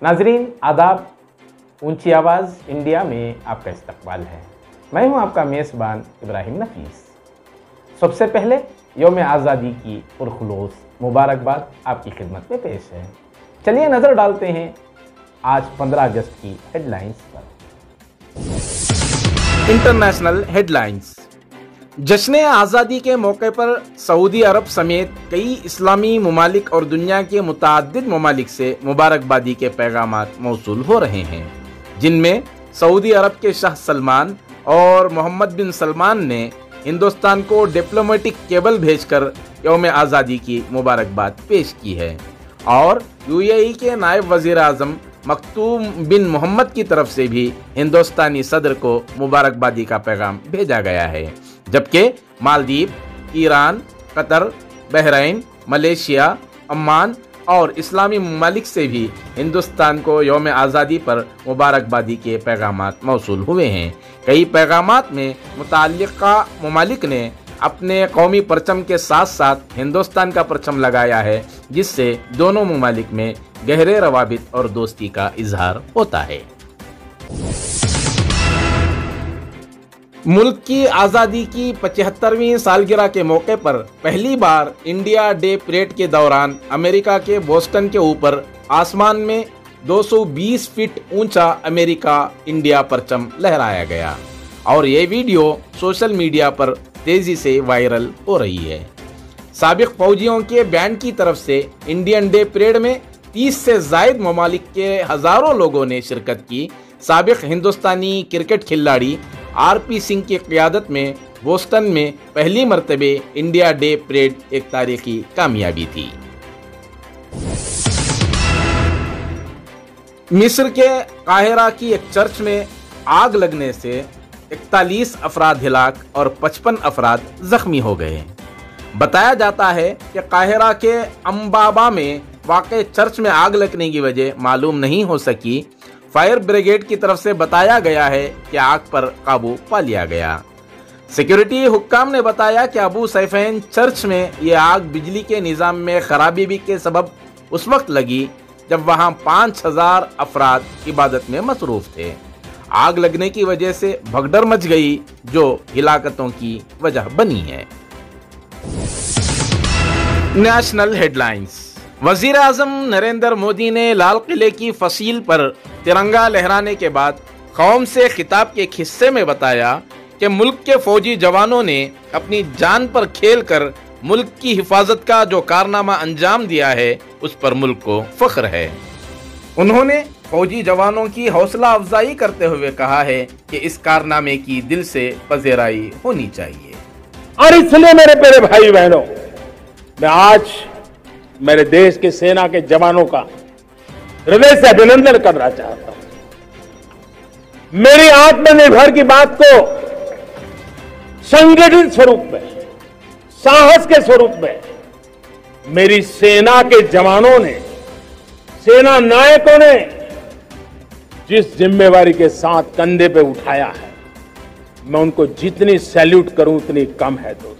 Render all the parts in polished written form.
नाजरीन आदाब, ऊंची आवाज़ इंडिया में आपका इस्तकबाल है। मैं हूं आपका मेज़बान इब्राहिम नफीस। सबसे पहले यौम आज़ादी की पुरखुलूस मुबारकबाद आपकी खिदमत में पेश है। चलिए नज़र डालते हैं आज 15 अगस्त की हेडलाइंस पर। International headlines. जश्न आज़ादी के मौके पर सऊदी अरब समेत कई इस्लामी ममालिक और दुनिया के मुतअद्दिद ममालिक से मुबारकबादी के पैगामात मौसूल हो रहे हैं, जिनमें सऊदी अरब के शाह सलमान और मोहम्मद बिन सलमान ने हिंदुस्तान को डिप्लोमेटिक केबल भेजकर यौम आज़ादी की मुबारकबाद पेश की है और यूएई के नायब वज़ीर आज़म मखतूम बिन मोहम्मद की तरफ से भी हिंदुस्तानी सदर को मुबारकबादी का पैगाम भेजा गया है, जबकि Maldives, Iran, Qatar, Bahrain, Malaysia, Amman और इस्लामी ममालिक से भी हिंदुस्तान को यौम आज़ादी पर मुबारकबादी के पैगामात मौसूल हुए हैं। कई पैगामात में मुतअल्लिक़ा ममालिक ने अपने कौमी परचम के साथ साथ हिंदुस्तान का परचम लगाया है, जिससे दोनों ममालिक में गहरे रवाबित और दोस्ती का इजहार होता है। मुल्क की आज़ादी की 75वीं सालगिरह के मौके पर पहली बार इंडिया डे परेड के दौरान अमेरिका के बोस्टन के ऊपर आसमान में 220 फीट ऊंचा अमेरिका इंडिया परचम लहराया गया और ये वीडियो सोशल मीडिया पर तेजी से वायरल हो रही है। साबिक फौजियों के बैंड की तरफ से इंडियन डे परेड में 30 से ज़ायद ममालिक के हज़ारों लोगों ने शिरकत की। साबिक हिंदुस्तानी क्रिकेट खिलाड़ी आरपी सिंह की क़ियादत में बोस्टन में पहली मरतबे इंडिया डे परेड एक तारीखी कामयाबी थी। मिस्र के काहिरा की एक चर्च में आग लगने से 41 अफराद हिलाक और 55 अफराद जख्मी हो गए। बताया जाता है कि काहिरा के अम्बाबा में वाक़े चर्च में आग लगने की वजह मालूम नहीं हो सकी। फायर ब्रिगेड की तरफ से बताया गया है कि आग पर काबू पा लिया गया। सिक्योरिटी हुक्काम ने बताया कि अबू सैफैन चर्च में यह आग बिजली के निज़ाम में खराबी भी के सबब उस वक्त लगी जब वहां 5000 अफराद इबादत में मसरूफ थे। आग लगने की वजह से भगदड़ मच गई, जो हिलाकतों की वजह बनी है। National headlines. वजीर आज़म नरेंद्र मोदी ने लाल किले की फसील पर तिरंगा लहराने के बाद कौम से खिताब के हिस्से में बताया कि मुल्क के फौजी जवानों ने अपनी जान पर खेलकर मुल्क की हिफाजत का जो कारनामा अंजाम दिया है, उस पर मुल्क को फख्र है। उन्होंने फौजी जवानों की हौसला अफजाई करते हुए कहा है कि इस कारनामे की दिल से पज़ेराई होनी चाहिए। और इसलिए मेरे प्यारे भाई बहनों, मैं आज मेरे देश के सेना के जवानों का हृदय से अभिनंदन करना चाहता हूं। मेरी आत्मनिर्भर की बात को संगठित स्वरूप में, साहस के स्वरूप में मेरी सेना के जवानों ने, सेना नायकों ने जिस जिम्मेवारी के साथ कंधे पे उठाया है, मैं उनको जितनी सैल्यूट करूं उतनी कम है। दोस्तों,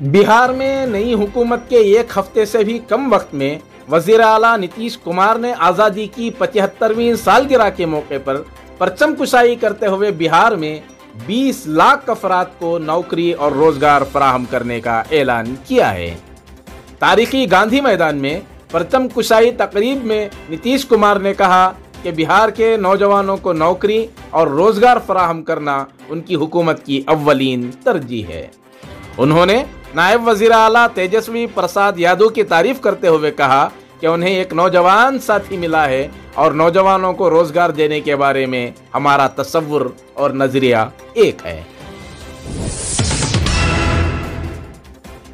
बिहार में नई हुकूमत के एक हफ्ते से भी कम वक्त में वजीर आला नीतीश कुमार ने आज़ादी की 75वीं सालगिरह के मौके पर परचम कुशाई करते हुए बिहार में 20 लाख अफराद को नौकरी और रोजगार फराहम करने का ऐलान किया है। तारीखी गांधी मैदान में परचम कुशाई तकरीब में नीतीश कुमार ने कहा कि बिहार के नौजवानों को नौकरी और रोजगार फराहम करना उनकी हुकूमत की अव्वलीन तरजीह है। उन्होंने नायब वजीर आला तेजस्वी प्रसाद यादव की तारीफ करते हुए कहा कि उन्हें एक नौजवान साथी मिला है और नौजवानों को रोजगार देने के बारे में हमारा तसव्वुर और नजरिया एक है।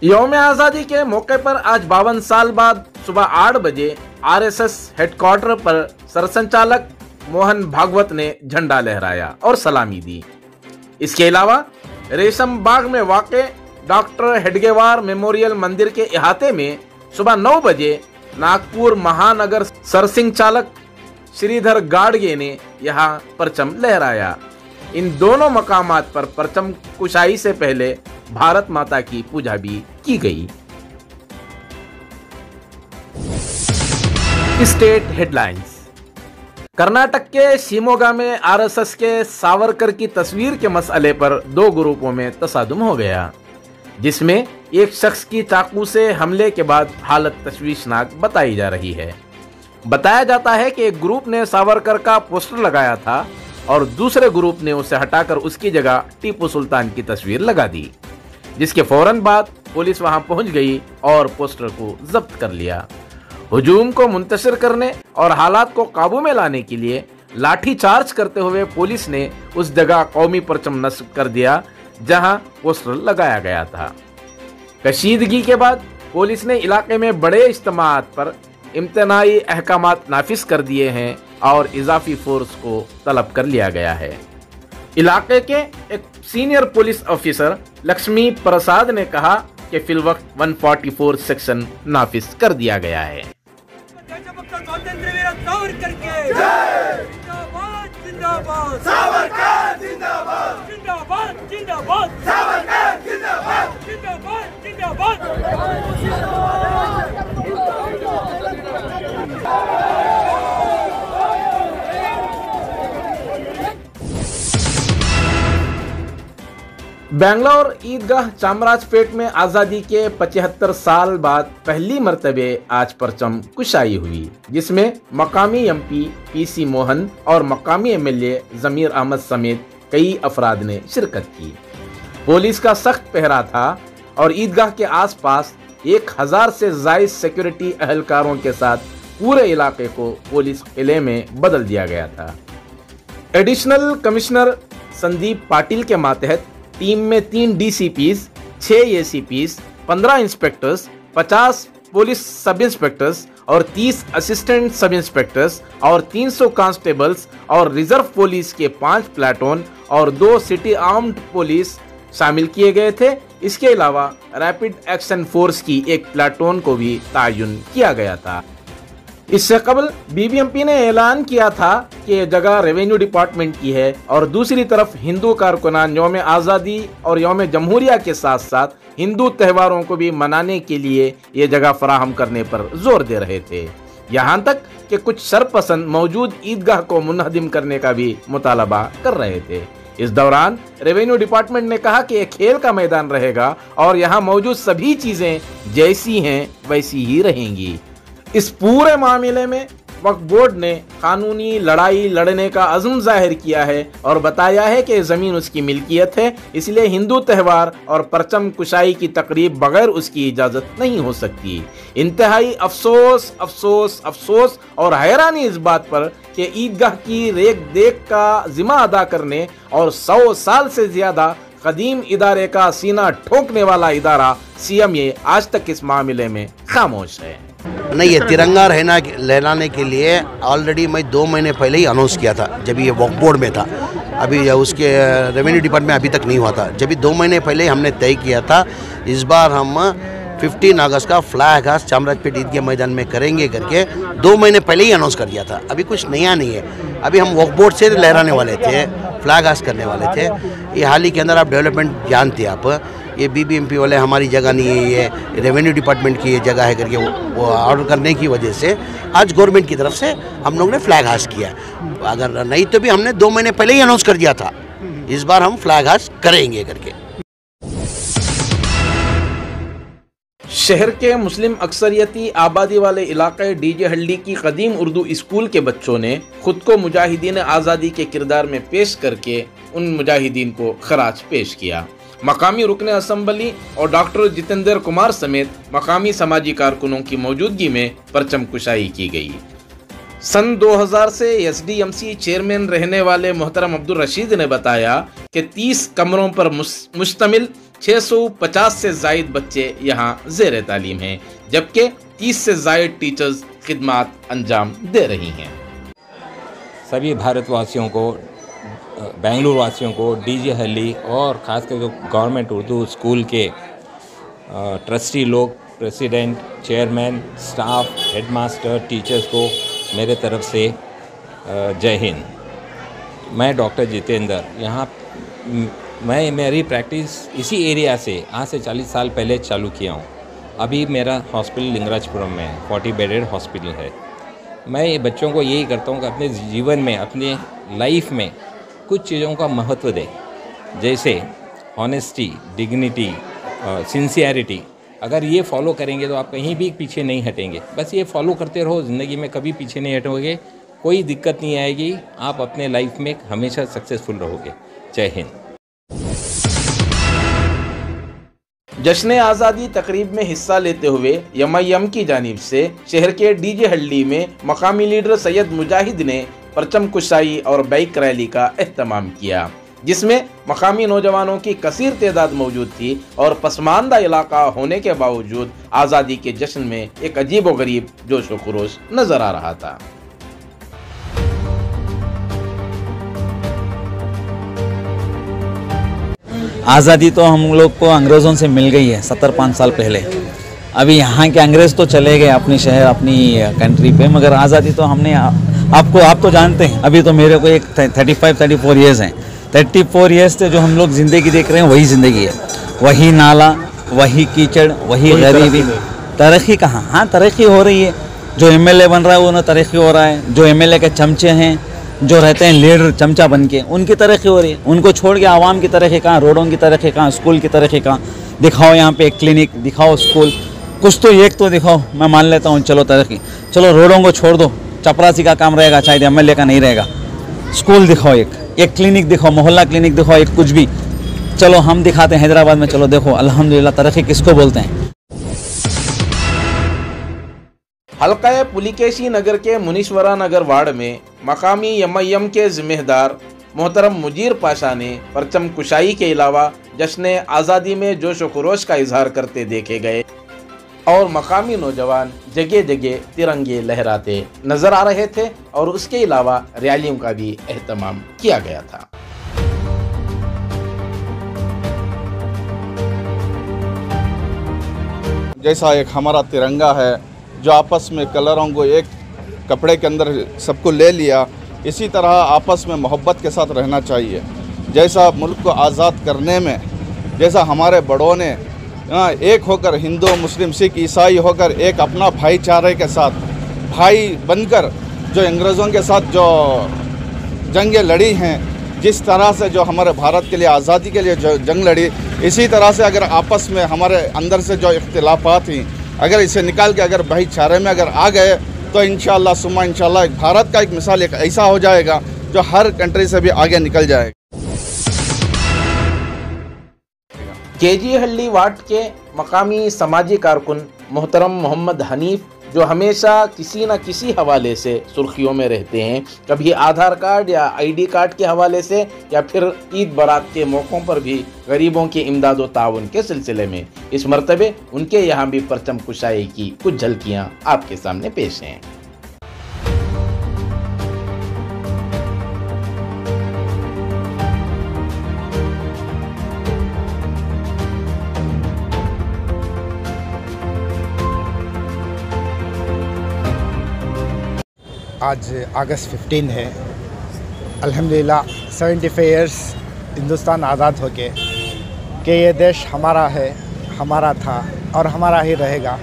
यौम आज़ादी के मौके पर आज 52 साल बाद सुबह 8 बजे आरएसएस हेडक्वार्टर पर सरसंचालक मोहन भागवत ने झंडा लहराया और सलामी दी। इसके अलावा रेशम बाग में वाक़े डॉक्टर हेडगेवार मेमोरियल मंदिर के इहाते में सुबह 9 बजे नागपुर महानगर सरसिंघ चालक श्रीधर गाडगे ने यहाँ परचम लहराया। इन दोनों मकामात पर परचम कुशाई से पहले भारत माता की पूजा भी की गई। State headlines. कर्नाटक के शिमोगा में आरएसएस के सावरकर की तस्वीर के मसले पर दो ग्रुपों में तसादुम हो गया, जिसमें एक शख्स की चाकू से हमले के बाद हालत तशवीशनाक बताई जा रही है। बताया जाता है कि एक ग्रुप ने सावरकर का पोस्टर लगाया था और दूसरे ग्रुप ने उसे हटाकर उसकी जगह टीपू सुल्तान की तस्वीर लगा दी, जिसके फौरन बाद पुलिस वहां पहुंच गई और पोस्टर को जब्त कर लिया। हुजूम को मुंतशिर करने और हालात को काबू में लाने के लिए लाठीचार्ज करते हुए पुलिस ने उस जगह कौमी परचम नस्ब कर दिया जहां पोस्टर लगाया गया था। कशीदगी के बाद पुलिस ने इलाके में बड़े इज्तिमात पर इम्तनाई अहकामात नाफिज कर दिए हैं और इजाफी फोर्स को तलब कर लिया गया है। इलाके के एक सीनियर पुलिस ऑफिसर लक्ष्मी प्रसाद ने कहा कि फिलवक्त 144 सेक्शन नाफिज कर दिया गया है। बेंगलोर ईदगाह चामराजपेट में आज़ादी के 75 साल बाद पहली मर्तबे आज परचम कुशाई हुई, जिसमें मकामी एमपी पीसी मोहन और मकामी एमएलए जमीर अहमद समेत कई अफराद ने शिरकत की। पुलिस का सख्त पहरा था और ईदगाह के आसपास 1000 से ज़ायद सिक्योरिटी अहलकारों के साथ पूरे इलाके को पुलिस किले में बदल दिया गया था। एडिशनल कमिश्नर संदीप पाटिल के मातहत टीम में 3 डीसीपीज, 6 एसीपीज, 15 इंस्पेक्टर्स, 50 पुलिस सब इंस्पेक्टर्स और 30 असिस्टेंट सब इंस्पेक्टर्स और 300 कांस्टेबल्स और रिजर्व पुलिस के 5 प्लाटून और 2 सिटी आर्म्ड पुलिस शामिल किए गए थे। इसके अलावा रैपिड एक्शन फोर्स की एक प्लाटून को भी तायुन किया गया था। इससे कबल बीबीएमपी ने ऐलान किया था कि यह जगह रेवेन्यू डिपार्टमेंट की है और दूसरी तरफ हिंदू कारकुनान यौम आज़ादी और यौम जमहूरिया के साथ साथ हिंदू त्योहारों को भी मनाने के लिए ये जगह फराहम करने पर जोर दे रहे थे। यहाँ तक कि कुछ शरपसंद मौजूद ईदगाह को मुनहदिम करने का भी मुतालबा कर रहे थे। इस दौरान रेवेन्यू डिपार्टमेंट ने कहा कि यह खेल का मैदान रहेगा और यहाँ मौजूद सभी चीजें जैसी हैं वैसी ही रहेंगी। इस पूरे मामले में वक्फ बोर्ड ने कानूनी लड़ाई लड़ने का अज़्म जाहिर किया है और बताया है कि ज़मीन उसकी मिल्कियत है, इसलिए हिंदू त्यौहार और परचम कुशाई की तकरीब बगैर उसकी इजाज़त नहीं हो सकती। इंतहाई अफसोस अफसोस अफसोस और हैरानी इस बात पर कि ईदगाह की रेख देख का जिम्मा अदा करने और 100 साल से ज़्यादा कदीम इदारे का सीना ठोकने वाला इदारा सीएमए आज तक इस मामले में खामोश है। नहीं, ये तिरंगा लहराने के लिए ऑलरेडी मैं 2 महीने पहले ही अनाउंस किया था, जब ये वक्फ बोर्ड में था। अभी उसके रेवेन्यू डिपार्टमेंट में अभी तक नहीं हुआ था। जब 2 महीने पहले हमने तय किया था इस बार हम 15 अगस्त का फ्लैग हास्ट चामराजपेट ईदगाह मैदान में करेंगे करके 2 महीने पहले ही अनाउंस कर दिया था। अभी कुछ नया नहीं है। अभी हम वक्फ बोर्ड से लहराने वाले थे, फ्लैग हास्ट करने वाले थे। ये हाल ही के अंदर आप डेवलपमेंट जानते हैं, आप ये बीबीएमपी वाले हमारी जगह नहीं है, ये रेवेन्यू डिपार्टमेंट की ये जगह है करके वो ऑर्डर करने की वजह से आज गवर्नमेंट की तरफ से हम लोग ने फ्लैग हास्ट किया। अगर नहीं तो भी हमने 2 महीने पहले ही अनाउंस कर दिया था इस बार हम फ्लैग हास्ट करेंगे करके। शहर के मुस्लिम अक्सरियती आबादी वाले इलाके डीजे हल्डी की कदीम उर्दू स्कूल के बच्चों ने खुद को मुजाहिदीन आज़ादी के किरदार में पेश करके उन मुजाहिदीन को खराज पेश किया। मकामी रुकन असम्बली और डॉक्टर जितेंद्र कुमार समेत मकामी समाजी कारकुनों की मौजूदगी में परचम कुशाई की गई। सन 2000 से एसडीएमसी चेयरमैन रहने वाले मोहतरम अब्दुल रशीद ने बताया कि 30 कमरों पर मुश्तमिल 650 से जायद बच्चे यहाँ ज़ेर तालीम हैं, जबकि 30 से जायद टीचर्स खिदमात अंजाम दे रही हैं। सभी भारतवासियों को, बेंगलुरु वासियों को, डीजे हल्ली और ख़ासकर जो गवर्नमेंट उर्दू स्कूल के ट्रस्टी लोग, president, chairman, staff, headmaster, teachers को मेरे तरफ से जय हिंद। मैं डॉक्टर जितेंद्र, यहाँ मेरी प्रैक्टिस इसी एरिया से आज से 40 साल पहले चालू किया हूँ। अभी मेरा हॉस्पिटल लिंगराजपुरम में 40 बेडेड हॉस्पिटल है। मैं ये बच्चों को यही करता हूँ कि अपने जीवन में, अपने लाइफ में कुछ चीज़ों का महत्व दें, जैसे ऑनेस्टी, डिग्निटी, सिंसियरिटी। अगर ये फॉलो करेंगे तो आप कहीं भी पीछे नहीं हटेंगे। बस ये फॉलो करते रहो, ज़िंदगी में कभी पीछे नहीं हटोगे, कोई दिक्कत नहीं आएगी, आप अपने लाइफ में हमेशा सक्सेसफुल रहोगे। जय हिंद। जश्न आज़ादी तकरीब में हिस्सा लेते हुए एमआईएम की जानिब से शहर के डीजे हल्ली में मकामी लीडर सैयद मुजाहिद ने परचम कुशाई और बाइक रैली का एहतमाम किया, जिसमें मकामी नौजवानों की कसीर तादाद मौजूद थी और पसमानदा इलाका होने के बावजूद आज़ादी के जश्न में एक अजीब व गरीब जोश व खरोश नजर आ रहा था। आज़ादी तो हम लोग को अंग्रेज़ों से मिल गई है 70-5 साल पहले। अभी यहाँ के अंग्रेज़ तो चले गए अपने शहर, अपनी कंट्री पे, मगर आज़ादी तो हमने आप तो जानते हैं। अभी तो मेरे को एक 35-34 ईयर्स हैं। 34 ईयर्स से जो हम लोग ज़िंदगी देख रहे हैं वही ज़िंदगी है, वही नाला, वही कीचड़, वही गरीबी। तरक्की कहाँ? हाँ, तरक्की हो रही है। जो एमएलए बन रहा है उन्हें तरक्की हो रहा है। जो एमएलए के चमचे हैं, जो रहते हैं लीडर चमचा बन के, उनकी तरक्की हो रही है। उनको छोड़ के आवाम की तरक्की कहाँ? रोडों की तरक्की कहाँ? स्कूल की तरक्की कहाँ? दिखाओ यहाँ पे एक क्लिनिक, दिखाओ स्कूल, कुछ तो एक तो दिखाओ। मैं मान लेता हूँ चलो तरक्की, चलो रोडों को छोड़ दो, चपरासी का काम रहेगा, शायद एमएलए का नहीं रहेगा। स्कूल दिखाओ, एक क्लिनिक दिखाओ, मोहल्ला क्लिनिक दिखाओ, एक कुछ भी। चलो हम दिखाते हैं हैदराबाद में, चलो देखो अल्हम्दुलिल्लाह तरक्की किसको बोलते हैं। हल्का पुलिकेशी नगर के मुनीश्वरा नगर वार्ड में मकामी एमआईएम के जिम्मेदार मोहतरम मुजीर पाशा ने परचम कुशाई के अलावा जश्न आज़ादी में जोश व खरोश का इजहार करते देखे गए और मकामी नौजवान जगह जगह तिरंगे लहराते नजर आ रहे थे और उसके अलावा रैलियों का भी एहतमाम किया गया था। जैसा एक हमारा तिरंगा है जो आपस में कलरों को एक कपड़े के अंदर सबको ले लिया, इसी तरह आपस में मोहब्बत के साथ रहना चाहिए। जैसा मुल्क को आज़ाद करने में, जैसा हमारे बड़ों ने एक होकर, हिंदू मुस्लिम सिख ईसाई होकर एक अपना भाईचारे के साथ भाई बनकर जो अंग्रेज़ों के साथ जो जंगें लड़ी हैं, जिस तरह से जो हमारे भारत के लिए आज़ादी के लिए जो जंग लड़ी, इसी तरह से अगर आपस में हमारे अंदर से जो इख्तिलाफात थी, अगर इसे निकाल के अगर भाईचारे में अगर आ गए तो इंशाअल्लाह सुम्मा इंशाअल्लाह भारत का एक मिसाल एक ऐसा हो जाएगा जो हर कंट्री से भी आगे निकल जाएगा। केजी हल्ली वार्ड के मकामी समाजी कारकुन मोहतरम मोहम्मद हनीफ, जो हमेशा किसी न किसी हवाले से सुर्खियों में रहते हैं, कभी आधार कार्ड या आईडी कार्ड के हवाले से या फिर ईद बारात के मौक़ों पर भी गरीबों की इमदाद व ताउन के सिलसिले में, इस मरतबे उनके यहाँ भी परचम कुशाई की कुछ झलकियाँ आपके सामने पेश हैं। आज अगस्त 15 है। अल्हम्दुलिल्लाह 75 ईयर्स हिंदुस्तान आज़ाद हो के कि ये देश हमारा है, हमारा था और हमारा ही रहेगा।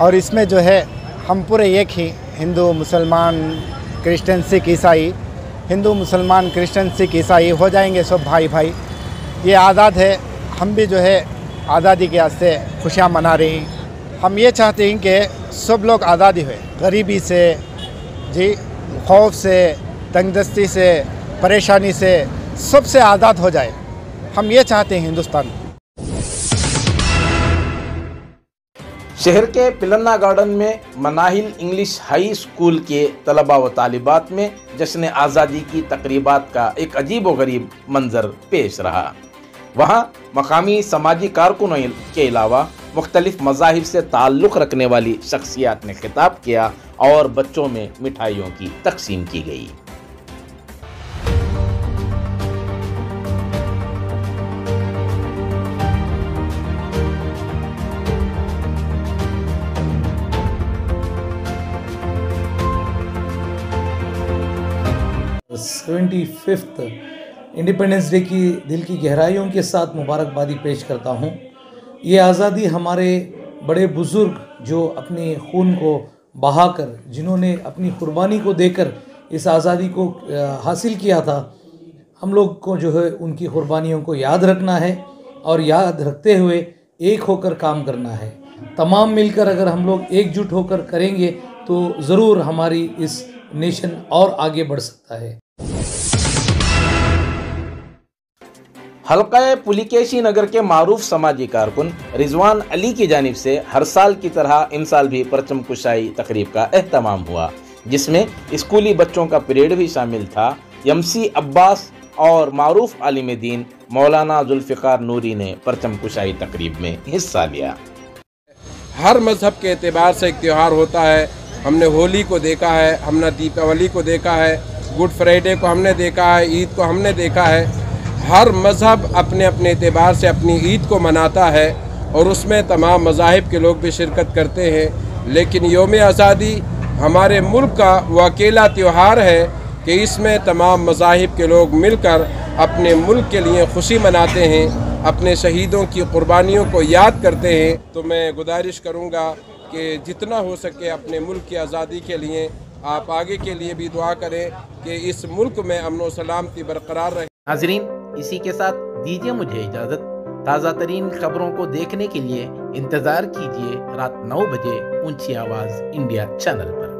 और इसमें जो है हम पूरे एक ही, हिंदू मुसलमान क्रिश्चियन सिख ईसाई, हिंदू मुसलमान क्रिश्चियन सिख ईसाई हो जाएंगे सब भाई भाई। ये आज़ाद है, हम भी जो है आज़ादी के वास्ते खुशियाँ मना रही हैं। हम ये चाहते हैं कि सब लोग आज़ादी हुए, गरीबी से जी, खौफ से, तंगदस्ती से, परेशानी से, सबसे आज़ाद हो जाए। हम ये चाहते हैं हिंदुस्तान। शहर के पिलन्ना गार्डन में मनाहिल इंग्लिश हाई स्कूल के तलबा व तालिबात में जश्न आज़ादी की तकरीबात का एक अजीब व गरीब मंजर पेश रहा। वहाँ मकामी समाजी कारकुनों के अलावा मुख्तलिफ मज़ाहिब से ताल्लुक़ रखने वाली शख्सियात ने खिताब किया और बच्चों में मिठाइयों की तकसीम की गई। फिफ्थ इंडिपेंडेंस डे की दिल की गहराइयों के साथ मुबारकबादी पेश करता हूँ। ये आज़ादी हमारे बड़े बुज़ुर्ग जो अपने खून को बहाकर, जिन्होंने अपनी कुर्बानी को देकर इस आज़ादी को हासिल किया था, हम लोग को जो है उनकी कुर्बानियों को याद रखना है और याद रखते हुए एक होकर काम करना है। तमाम मिलकर अगर हम लोग एकजुट होकर करेंगे तो ज़रूर हमारी इस नेशन और आगे बढ़ सकता है। हल्का पुलिकेशी नगर के मारूफ समाजी कारकुन रिजवान अली की जानिब से हर साल की तरह इन साल भी परचम कुशाई तकरीब का एहतमाम हुआ, जिसमें स्कूली बच्चों का परेड भी शामिल था। यमसी अब्बास और मारूफ आलिम दीन मौलाना जुल्फ़िकार नूरी ने परचम कुशाई तकरीब में हिस्सा लिया। हर मज़हब के एतबार से एक त्यौहार होता है। हमने होली को देखा है, हमने दीपावली को देखा है, गुड फ्राइडे को हमने देखा है, ईद को हमने देखा है। हर मज़हब अपने अपने एतबार से अपनी ईद को मनाता है और उसमें तमाम मज़ाहिब के लोग भी शिरकत करते हैं। लेकिन यौम आज़ादी हमारे मुल्क का वो अकेला त्यौहार है कि इसमें तमाम मज़ाहिब के लोग मिलकर अपने मुल्क के लिए खुशी मनाते हैं, अपने शहीदों की कुर्बानियों को याद करते हैं। तो मैं गुजारिश करूँगा कि जितना हो सके अपने मुल्क की आज़ादी के लिए आप आगे के लिए भी दुआ करें कि इस मुल्क में अमन व सलामती बरकरार रहे। नाज़रीन, इसी के साथ दीजिए मुझे इजाज़त। ताज़ा तरीन खबरों को देखने के लिए इंतज़ार कीजिए रात 9 बजे ऊंची आवाज़ इंडिया चैनल पर।